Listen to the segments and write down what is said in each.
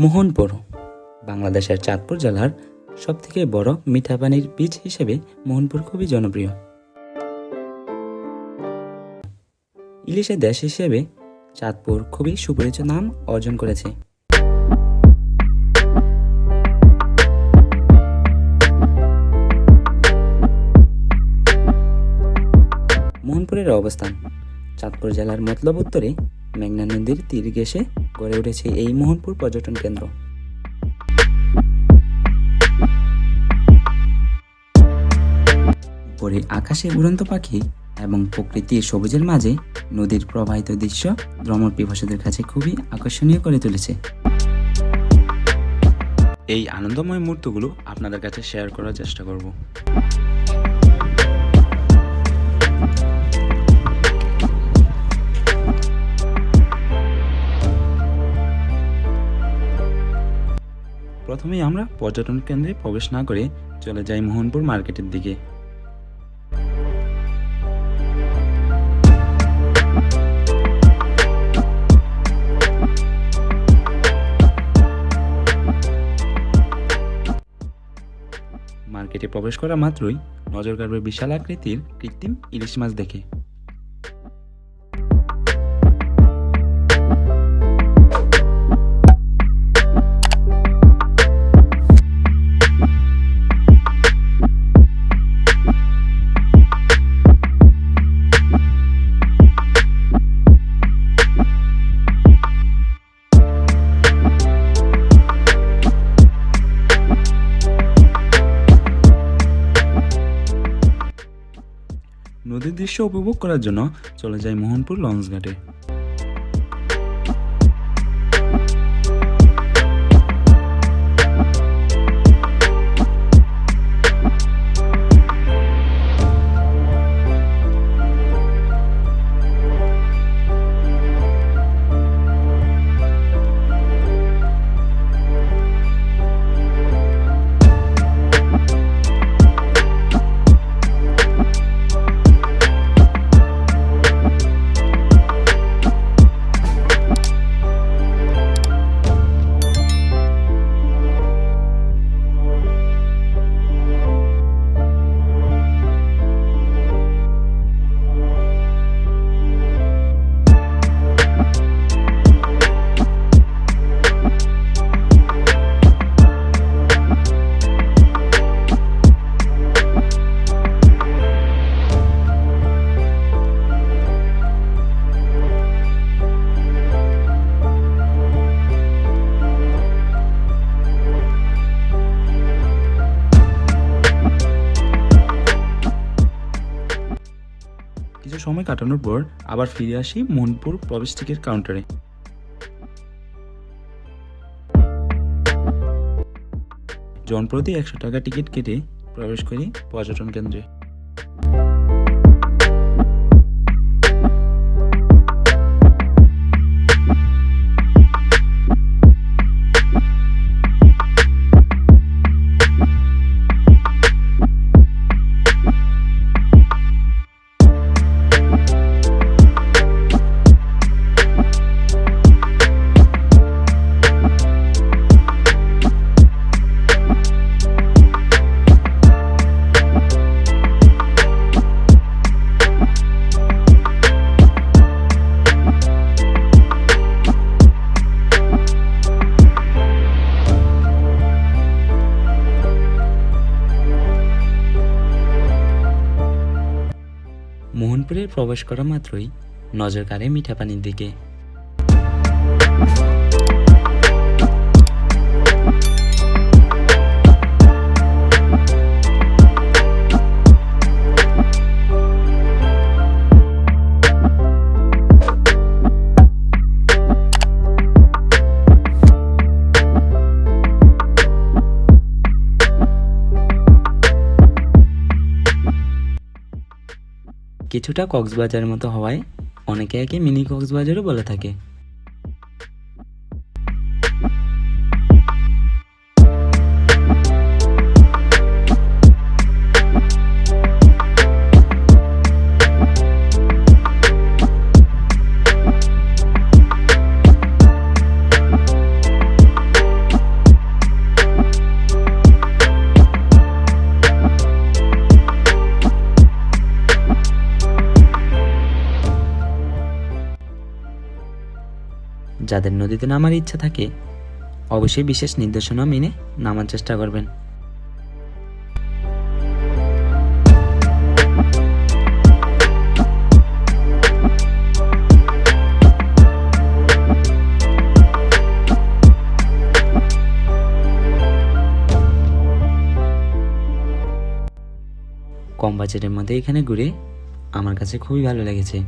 মোহনপুর বাংলাদেশের চাঁদপুর জেলার সবথেকে বড় মিঠা পানির বীচ হিসেবে মোহনপুর খুবই জনপ্রিয়। ইলিশের দেশ হিসেবে চাঁদপুর খুবই সুপরিচিত নাম অর্জন করেছে। মোহনপুরের অবস্থান চাঁদপুর জেলার মতলব উত্তরে মেঘনা নদীর তীর ঘেঁষে গড়ে উঠেছে এই মোহনপুর পর্যটন কেন্দ্র। উপরে আকাশে উড়ন্ত পাখি এবং প্রকৃতির সবুজের মাঝে নদীর প্রবাহিত দৃশ্য ভ্রমণ পিপাসুদের কাছে খুবই আকর্ষণীয় করে তুলেছে। এই আনন্দময় মুহূর্তগুলো আপনাদের কাছে শেয়ার করার চেষ্টা করব। প্রথমেই আমরা পর্যটন কেন্দ্রে প্রবেশ না করে চলে যাই মোহনপুর মার্কেটের দিকে। মার্কেটে প্রবেশ করা মাত্রই নজর কাড়বে বিশাল আকৃতির কৃত্রিম ইলিশ মাছ দেখে। নদীর দৃশ্য উপভোগ করার জন্য চলে যায় মোহনপুর লঞ্চ ঘাটে। কিছু সময় কাটানোর পর আবার ফিরে আসি মোহনপুর প্রবেশ টিকিট কাউন্টারে। জনপ্রতি 100 টাকা টিকিট কেটে প্রবেশ করি পর্যটন কেন্দ্রে। মোহনপুরে প্রবেশ করা মাত্রই নজর কাড়ে মিঠা পানির দিকে। কিছুটা কক্সবাজারের মতো হওয়ায় অনেকে একে মিনি কক্সবাজারও বলে থাকে। যাদের নদীতে নামার ইচ্ছা থাকে অবশ্যই বিশেষ নির্দেশনা মেনে নামার চেষ্টা করবেন। কম বাজেটের মধ্যে এখানে ঘুরে আমার কাছে খুবই ভালো লেগেছে।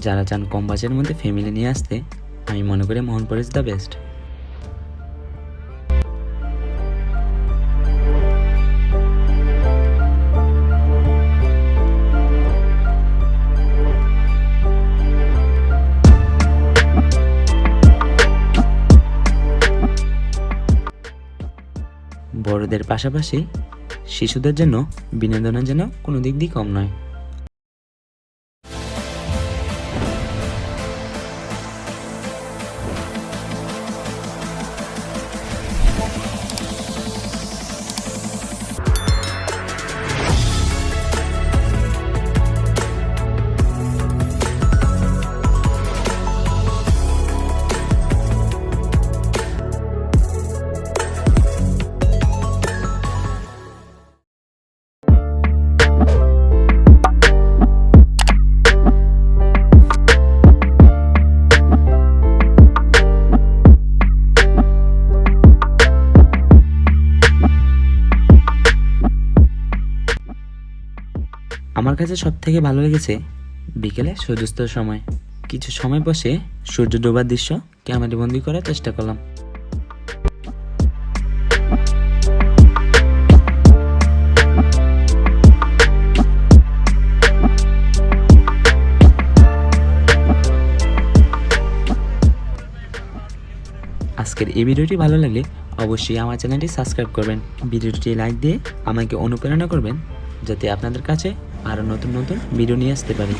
যারা চান কম বাজেটের মধ্যে ফ্যামিলি নিয়ে আসতে, আমি মনে করি মোহনপুর ইজ দ্য বেস্ট। বড়দের পাশাপাশি শিশুদের জন্য বিনোদনের জন্য কোনো দিক দিয়ে কম নয়। আমার কাছে সব থেকে ভালো লেগেছে বিকেলে সূর্যাস্তের সময় কিছু সময় বসে সূর্য ডোবার দৃশ্য ক্যামেরা বন্দি করার চেষ্টা করলাম। আজকের এই ভিডিওটি ভালো লাগলে অবশ্যই আমার চ্যানেলটি সাবস্ক্রাইব করবেন, ভিডিওটি লাইক দিয়ে আমাকে অনুপ্রেরণা করবেন যাতে আপনাদের কাছে আরও নতুন নতুন ভিডিও নিয়ে আসতে পারি।